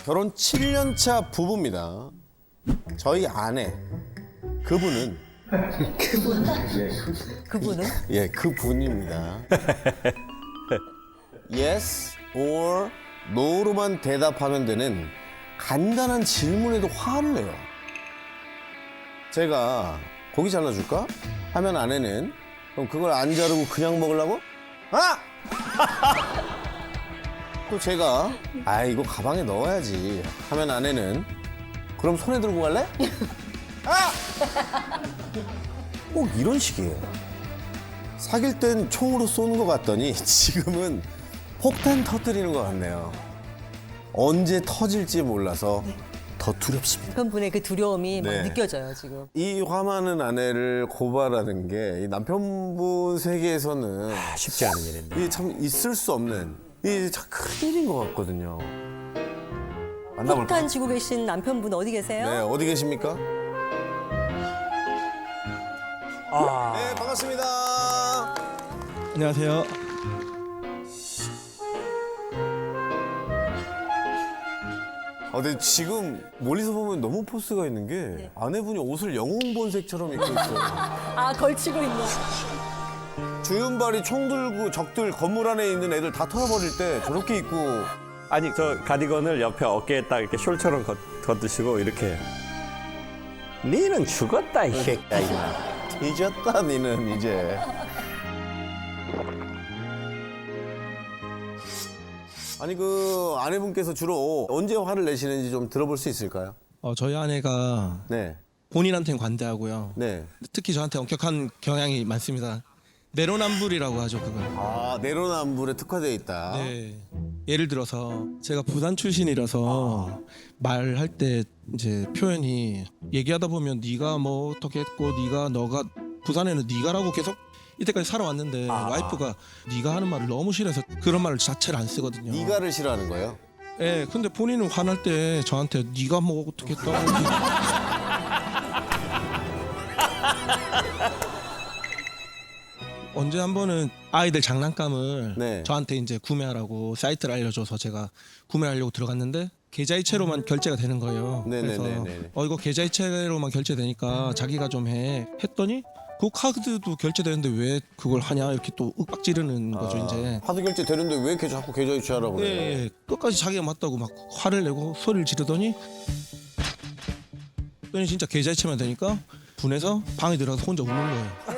결혼 7년 차 부부입니다. 저희 아내 그분은 그분은? 예, 그분입니다. yes or no로만 대답하면 되는 간단한 질문에도 화를 내요. 제가 고기 잘라줄까? 하면 아내는 그럼 그걸 안 자르고 그냥 먹으려고? 아! 또 제가 이거 가방에 넣어야지 하면 아내는 그럼 손에 들고 갈래? 아! 꼭 이런 식이에요. 사귈 땐 총으로 쏘는 것 같더니 지금은 폭탄 터뜨리는 것 같네요. 언제 터질지 몰라서 더 두렵습니다. 남편분의 그 두려움이 막 네. 느껴져요, 지금. 이 화많은 아내를 고발하는 게 이 남편분 세계에서는 쉽지 않은 일인데. 이게 참 있을 수 없는 이게 참 큰일인 것 같거든요. 만나볼까요? 폭탄 쥐고 계신 남편분 어디 계세요? 네, 어디 계십니까? 아, 네, 반갑습니다. 안녕하세요. 근데 지금 멀리서 보면 너무 포스가 있는 게 아내분이 옷을 영웅본색처럼 입고 있어요. 아, 걸치고 있네. 주윤발이 총 들고 적들 건물 안에 있는 애들 다 털어버릴 때 저렇게 입고 아니 저 가디건을 옆에 어깨에 딱 이렇게 숄처럼 걷으시고 이렇게. 니는 죽었다 이 새끼야 이거. 뒤졌다 니는 이제. 아니 그 아내분께서 주로 언제 화를 내시는지 좀 들어볼 수 있을까요? 저희 아내가 네, 본인한테는 관대하고요. 네. 특히 저한테 엄격한 경향이 많습니다. 내로남불이라고 하죠, 그걸. 내로남불에 특화되어 있다. 네. 예를 들어서 제가 부산 출신이라서 말할 때 이제 표현이 얘기하다 보면 네가 뭐 어떻게 했고 너가 부산에는 네가라고 계속 이때까지 살아왔는데 와이프가 네가 하는 말을 너무 싫어해서 그런 말을 자체를 안 쓰거든요. 네가를 싫어하는 거예요? 예, 근데 본인은 화날 때 저한테 네가 뭐 어떻게 했다고 언제 한 번은 아이들 장난감을 네. 저한테 이제 구매하라고 사이트를 알려줘서 제가 구매하려고 들어갔는데 계좌이체로만 결제가 되는 거예요. 그래서 네네네네. 이거 계좌이체로만 결제되니까 자기가 좀 해 했더니 그 카드도 결제되는데 왜 그걸 하냐 이렇게 또 윽박 지르는 거죠 이제. 하드 결제 되는데 왜 이렇게 자꾸 계좌 이체하라고 그래? 예, 끝까지 자기가 맞다고 막 화를 내고 소리를 지르더니 진짜 계좌이체만 되니까 분해서 방에 들어가서 혼자 우는 거예요.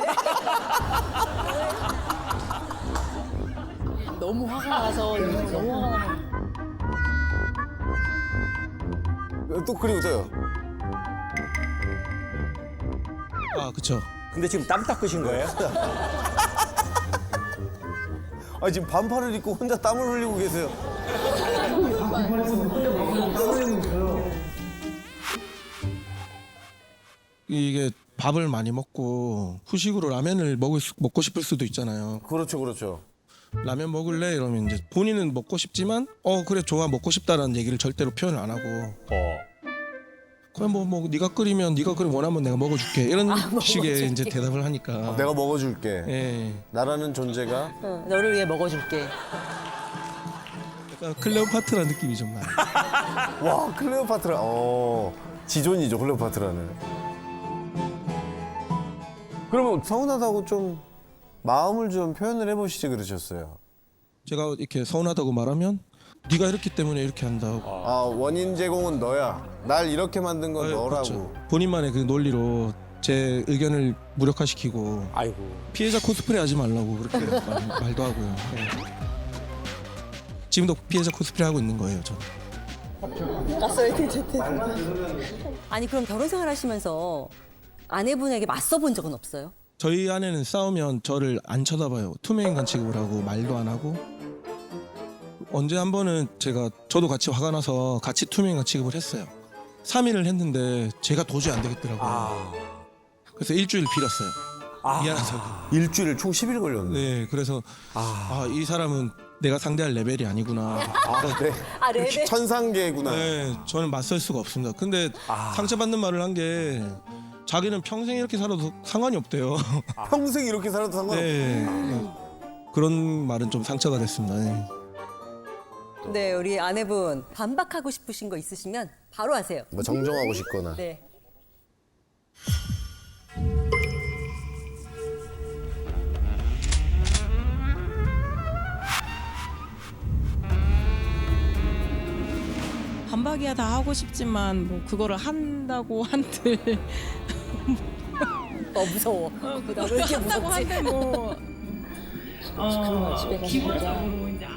너무 화가 나서 너무 화가 나서. 또 그리고 저요. 그쵸. 근데 지금 땀 닦으신 거예요? 지금 반팔을 입고 혼자 땀을 흘리고 계세요. 이게 밥을 많이 먹고 후식으로 라면을 먹고 싶을 수도 있잖아요. 그렇죠, 그렇죠. 라면 먹을래? 이러면 이제 본인은 먹고 싶지만 그래 좋아 먹고 싶다라는 얘기를 절대로 표현을 안 하고 그냥 뭐 네가 끓이면 네가 그럼 원하면 내가 먹어줄게 이런 식의 이제 대답을 하니까 내가 먹어줄게. 예, 나라는 존재가 너를 위해 먹어줄게. 약간 클레오파트라 느낌이 좀 나요. 와 클레오파트라. 지존이죠 클레오파트라는. 그러면 서운하다고 좀 마음을 좀 표현을 해보시지 그러셨어요. 제가 이렇게 서운하다고 말하면 네가 이렇기 때문에 이렇게 한다고. 원인 제공은 너야. 날 이렇게 만든 건 너라고. 그렇죠. 본인만의 그 논리로 제 의견을 무력화시키고 아이고. 피해자 코스프레 하지 말라고 그렇게 말도 하고요. 네. 지금도 피해자 코스프레 하고 있는 거예요, 저. 아니, 그럼 결혼 생활 하시면서 아내분에게 맞서 본 적은 없어요? 저희 아내는 싸우면 저를 안 쳐다봐요. 투명인간 취급을 하고 말도 안 하고. 언제 한 번은 저도 같이 화가 나서 같이 투명인간 취급을 했어요. 3일을 했는데 제가 도저히 안 되겠더라고요. 그래서 일주일 빌었어요. 미안하다고. 일주일 총 10일 걸렸네. 네, 그래서 이 사람은 내가 상대할 레벨이 아니구나. 네. 레벨? 천상계구나. 네, 저는 맞설 수가 없습니다. 근데 상처받는 말을 한 게 자기는 평생 이렇게 살아도 상관이 없대요. 평생 이렇게 살아도 상관없어. 네, 그런 말은 좀 상처가 됐습니다. 네. 네, 우리 아내분 반박하고 싶으신 거 있으시면 바로 하세요. 뭐 정정하고 싶거나. 네. 반박이야 다 하고 싶지만 뭐 그거를 한다고 한들 무서워. 나 왜 이렇게 한다고 무섭지? 한들 뭐 기본적으로 이제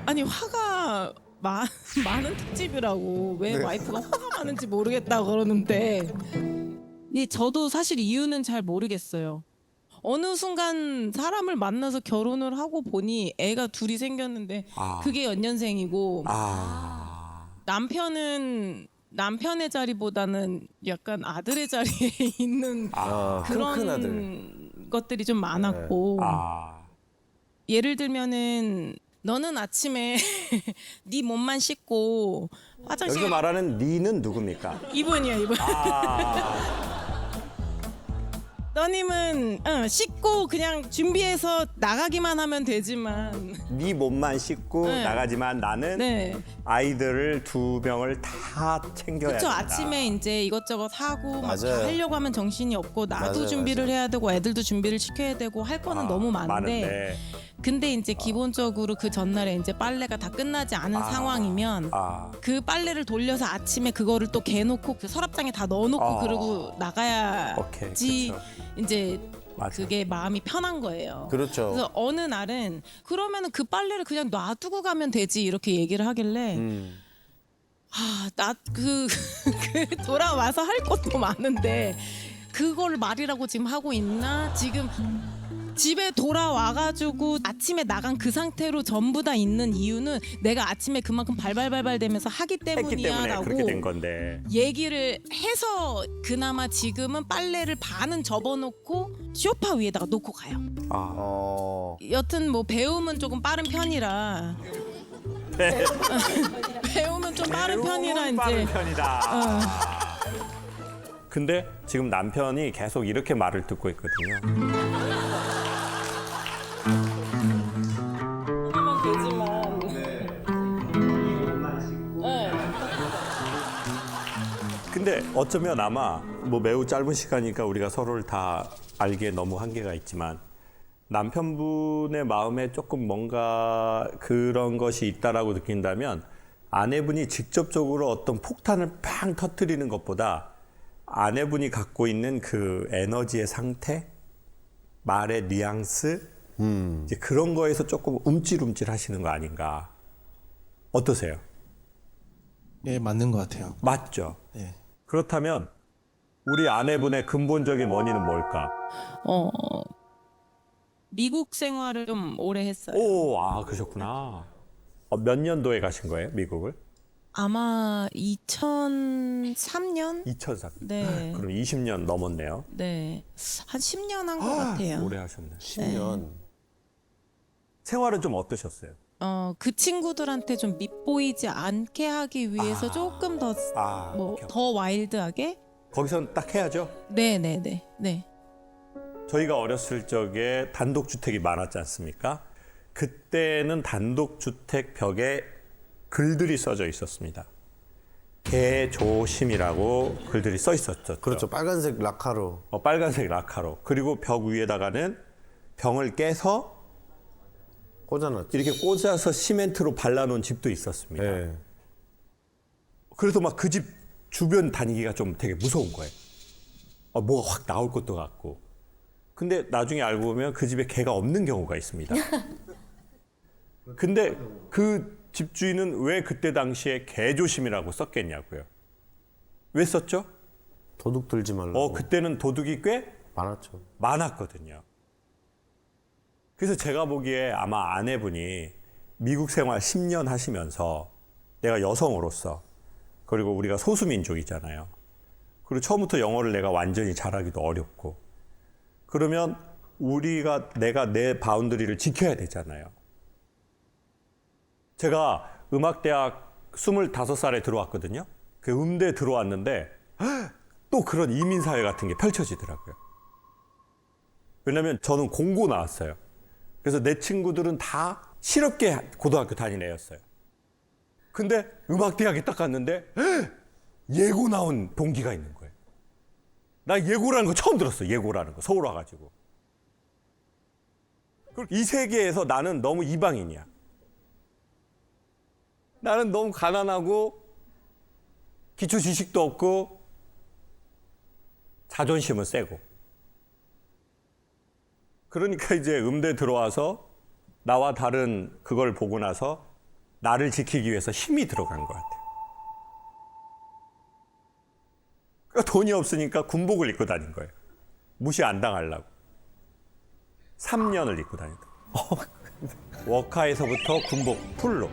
아니 화가 많은 특집이라고 왜 네. 와이프가 화가 많은지 모르겠다 그러는데 저도 사실 이유는 잘 모르겠어요. 어느 순간 사람을 만나서 결혼을 하고 보니 애가 둘이 생겼는데 그게 연년생이고 남편은 남편의 자리보다는 약간 아들의 자리에 있는 그런 큰 아들. 것들이 좀 많았고 아, 예를 들면은 너는 아침에 네 몸만 씻고 화장실 여기서 말하는 니는 누굽니까? 이분이야 이분. 너님은 씻고 그냥 준비해서 나가기만 하면 되지만 네 몸만 씻고 네. 나가지만 나는 네. 아이들을 2명을 다 챙겨야 그렇죠. 된다. 아침에 이제 이것저것 하고 막 다 맞아요. 하려고 하면 정신이 없고 나도 맞아요, 준비를 맞아요. 해야 되고 애들도 준비를 시켜야 되고 할 거는 너무 많은데 근데 이제 기본적으로 그 전날에 이제 빨래가 다 끝나지 않은 상황이면 그 빨래를 돌려서 아침에 그거를 또 개놓고 그 서랍장에 다 넣어놓고 그러고 나가야지 그쵸. 이제 맞아. 그게 마음이 편한 거예요. 그렇죠. 그래서 어느 날은 그러면은 그 빨래를 그냥 놔두고 가면 되지 이렇게 얘기를 하길래 나 그 돌아와서 할 것도 많은데 그걸 말이라고 지금 하고 있나 지금 집에 돌아와가지고 아침에 나간 그 상태로 전부 다 있는 이유는 내가 아침에 그만큼 발발발발 되면서 하기 했기 때문에 그렇게 된 때문이야라고 건데. 얘기를 해서 그나마 지금은 빨래를 반은 접어놓고 소파 위에다가 놓고 가요. 여튼 뭐 배움은 조금 빠른 편이라 배움은 좀 빠른 편이라 이제 빠른 편이다. 근데 지금 남편이 계속 이렇게 말을 듣고 있거든요. 근데 어쩌면 아마 뭐 매우 짧은 시간이니까 우리가 서로를 다 알기에 너무 한계가 있지만 남편분의 마음에 조금 뭔가 그런 것이 있다라고 느낀다면 아내분이 직접적으로 어떤 폭탄을 팡 터뜨리는 것보다 아내분이 갖고 있는 그 에너지의 상태, 말의 뉘앙스, 이제 그런 거에서 조금 움찔움찔 하시는 거 아닌가. 어떠세요? 예, 맞는 것 같아요. 맞죠? 네. 그렇다면 우리 아내분의 근본적인 원인은 뭘까? 미국 생활을 좀 오래 했어요. 그러셨구나. 몇 년도에 가신 거예요, 미국을? 아마 2003년? 2003. 네. 그럼 20년 넘었네요. 네. 한 10년 한 것 같아요. 오래 하셨네. 10년. 생활은 좀 어떠셨어요? 그 친구들한테 좀 밉보이지 않게 하기 위해서 조금 더 오케이. 더 와일드하게? 거기선 딱 해야죠. 네네네. 네. 저희가 어렸을 적에 단독주택이 많았지 않습니까? 그때는 단독주택 벽에 글들이 써져 있었습니다. 개조심이라고 글들이 써 있었죠. 그렇죠. 빨간색 라카로. 빨간색 라카로. 그리고 벽 위에다가는 병을 깨서 꽂아놨죠. 이렇게 꽂아서 시멘트로 발라놓은 집도 있었습니다. 네. 그래서 막 그 집 주변 다니기가 좀 되게 무서운 거예요. 뭐가 확 나올 것도 같고. 근데 나중에 알고 보면 그 집에 개가 없는 경우가 있습니다. 근데 그 집주인은 왜 그때 당시에 개조심이라고 썼겠냐고요. 왜 썼죠? 도둑 들지 말라고. 그때는 도둑이 꽤 많았죠. 많았거든요. 그래서 제가 보기에 아마 아내분이 미국 생활 10년 하시면서 내가 여성으로서 그리고 우리가 소수민족이잖아요. 그리고 처음부터 영어를 내가 완전히 잘하기도 어렵고 그러면 내가 내 바운더리를 지켜야 되잖아요. 제가 음악대학 25살에 들어왔거든요. 그 음대에 들어왔는데 또 그런 이민사회 같은 게 펼쳐지더라고요. 왜냐면 저는 공고 나왔어요. 그래서 내 친구들은 다 실업계 고등학교 다닌 애였어요. 근데 음악대학에 딱 갔는데 예고 나온 동기가 있는 거예요. 나 예고라는 거 처음 들었어. 예고라는 거. 서울 와가지고. 이 세계에서 나는 너무 이방인이야. 나는 너무 가난하고 기초 지식도 없고 자존심은 세고. 그러니까 이제 음대 들어와서 나와 다른 그걸 보고 나서 나를 지키기 위해서 힘이 들어간 것 같아요. 그러니까 돈이 없으니까 군복을 입고 다닌 거예요. 무시 안 당하려고. 3년을 입고 다녔다. 워카에서부터 군복 풀로.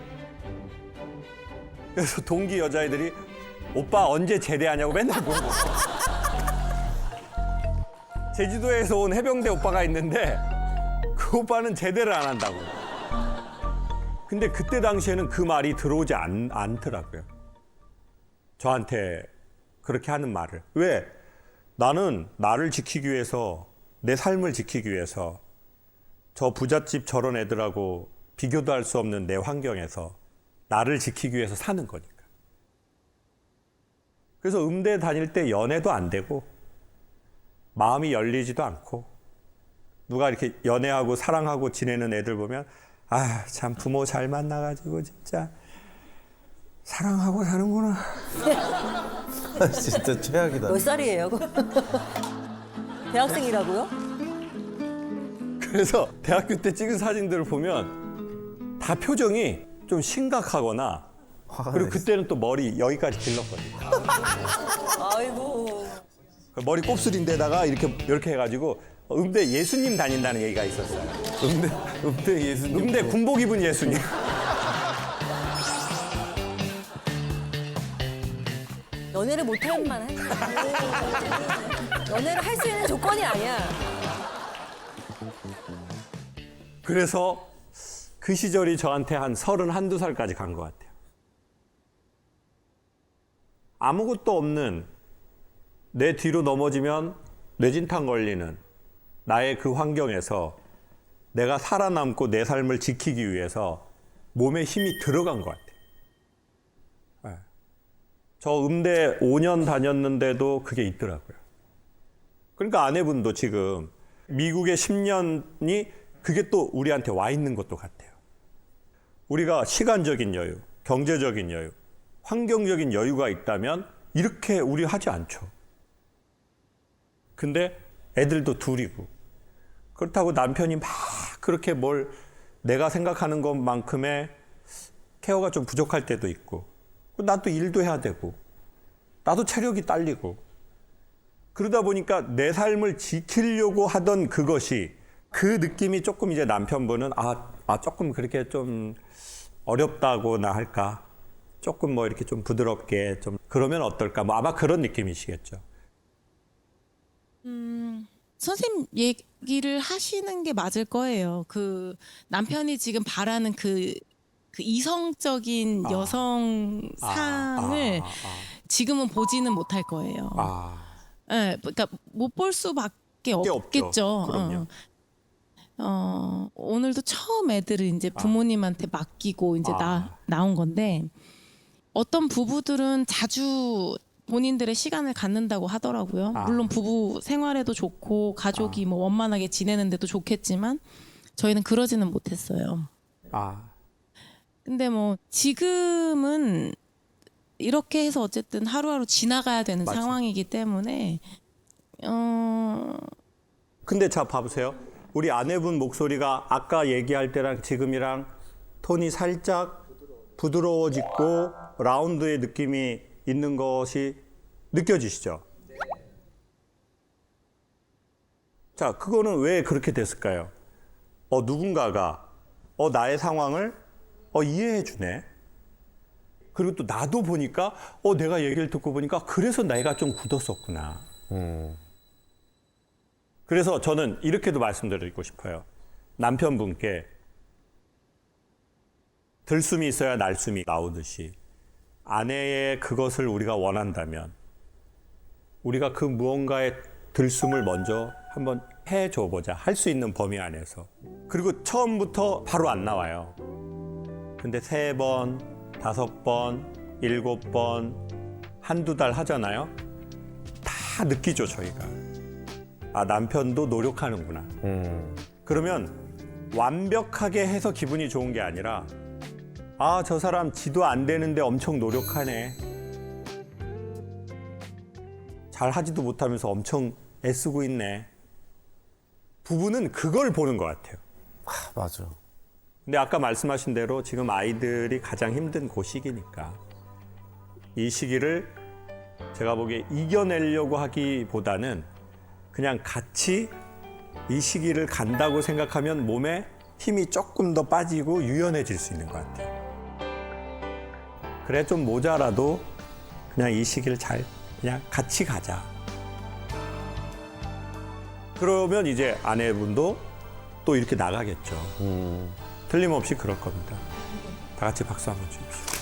그래서 동기 여자애들이 오빠 언제 제대하냐고 맨날 물어봤어. 제주도에서 온 해병대 오빠가 있는데 그 오빠는 제대를 안 한다고. 근데 그때 당시에는 그 말이 들어오지 않더라고요. 저한테 그렇게 하는 말을. 왜? 나는 나를 지키기 위해서, 내 삶을 지키기 위해서 저 부잣집 저런 애들하고 비교도 할 수 없는 내 환경에서 나를 지키기 위해서 사는 거니까. 그래서 음대 다닐 때 연애도 안 되고 마음이 열리지도 않고 누가 이렇게 연애하고 사랑하고 지내는 애들 보면 아, 참 부모 잘 만나가지고 진짜 사랑하고 사는구나. 진짜 최악이다. 몇 살이에요? 대학생이라고요? 그래서 대학교 때 찍은 사진들을 보면 다 표정이 좀 심각하거나 그리고 그때는 또 머리 여기까지 길렀거든요. 아이고. 머리 곱슬인데다가 이렇게 해가지고 음대 예수님 다닌다는 얘기가 있었어요. 음대 예수님. 음대 군복 입은 예수님. 연애를 못할 만한. 연애를 할 수 있는 조건이 아니야. 그래서 그 시절이 저한테 한 31~32살까지 간 것 같아요. 아무것도 없는 내 뒤로 넘어지면 뇌진탕 걸리는 나의 그 환경에서 내가 살아남고 내 삶을 지키기 위해서 몸에 힘이 들어간 것 같아요. 네. 저 음대 5년 다녔는데도 그게 있더라고요. 그러니까 아내분도 지금 미국의 10년이 그게 또 우리한테 와 있는 것도 같아요. 우리가 시간적인 여유, 경제적인 여유, 환경적인 여유가 있다면 이렇게 우리 하지 않죠. 근데 애들도 둘이고 그렇다고 남편이 막 그렇게 뭘 내가 생각하는 것만큼의 케어가 좀 부족할 때도 있고 나도 일도 해야 되고 나도 체력이 딸리고 그러다 보니까 내 삶을 지키려고 하던 그것이 그 느낌이 조금 이제 남편분은 조금 그렇게 좀 어렵다고나 할까 조금 뭐 이렇게 좀 부드럽게 좀 그러면 어떨까 뭐 아마 그런 느낌이시겠죠. 선생님 얘기를 하시는 게 맞을 거예요. 그 남편이 지금 바라는 그 이성적인 여성상을 지금은 보지는 못할 거예요. 네, 그러니까 못 볼 수밖에 없겠죠. 그럼요. 오늘도 처음 애들을 이제 부모님한테 맡기고 이제 나온 건데 어떤 부부들은 자주 본인들의 시간을 갖는다고 하더라고요. 물론 부부 생활에도 좋고 가족이 뭐 원만하게 지내는데도 좋겠지만 저희는 그러지는 못했어요. 근데 뭐 지금은 이렇게 해서 어쨌든 하루하루 지나가야 되는 맞아. 상황이기 때문에 근데 자 봐보세요. 우리 아내분 목소리가 아까 얘기할 때랑 지금이랑 톤이 살짝 부드러워지고 라운드의 느낌이 있는 것이 느껴지시죠? 자, 그거는 왜 그렇게 됐을까요? 누군가가 나의 상황을 이해해 주네. 그리고 또 나도 보니까 내가 얘기를 듣고 보니까 그래서 내가 좀 굳었었구나. 그래서 저는 이렇게도 말씀드리고 싶어요. 남편분께 들숨이 있어야 날숨이 나오듯이 아내의 그것을 우리가 원한다면 우리가 그 무언가의 들숨을 먼저 한번 해줘보자. 할 수 있는 범위 안에서. 그리고 처음부터 바로 안 나와요. 근데 3번, 5번, 7번, 한두 달 하잖아요. 다 느끼죠, 저희가. 아, 남편도 노력하는구나. 그러면 완벽하게 해서 기분이 좋은 게 아니라 아, 저 사람 지도 안 되는데 엄청 노력하네. 잘 하지도 못하면서 엄청 애쓰고 있네. 부부는 그걸 보는 것 같아요. 맞아. 근데 아까 말씀하신 대로 지금 아이들이 가장 힘든 그 시기니까 이 시기를 제가 보기에 이겨내려고 하기보다는 그냥 같이 이 시기를 간다고 생각하면 몸에 힘이 조금 더 빠지고 유연해질 수 있는 것 같아요. 그래 좀 모자라도 그냥 이 시기를 잘 그냥 같이 가자. 그러면 이제 아내분도 또 이렇게 나가겠죠. 틀림없이 그럴 겁니다. 다 같이 박수 한번 주십시오.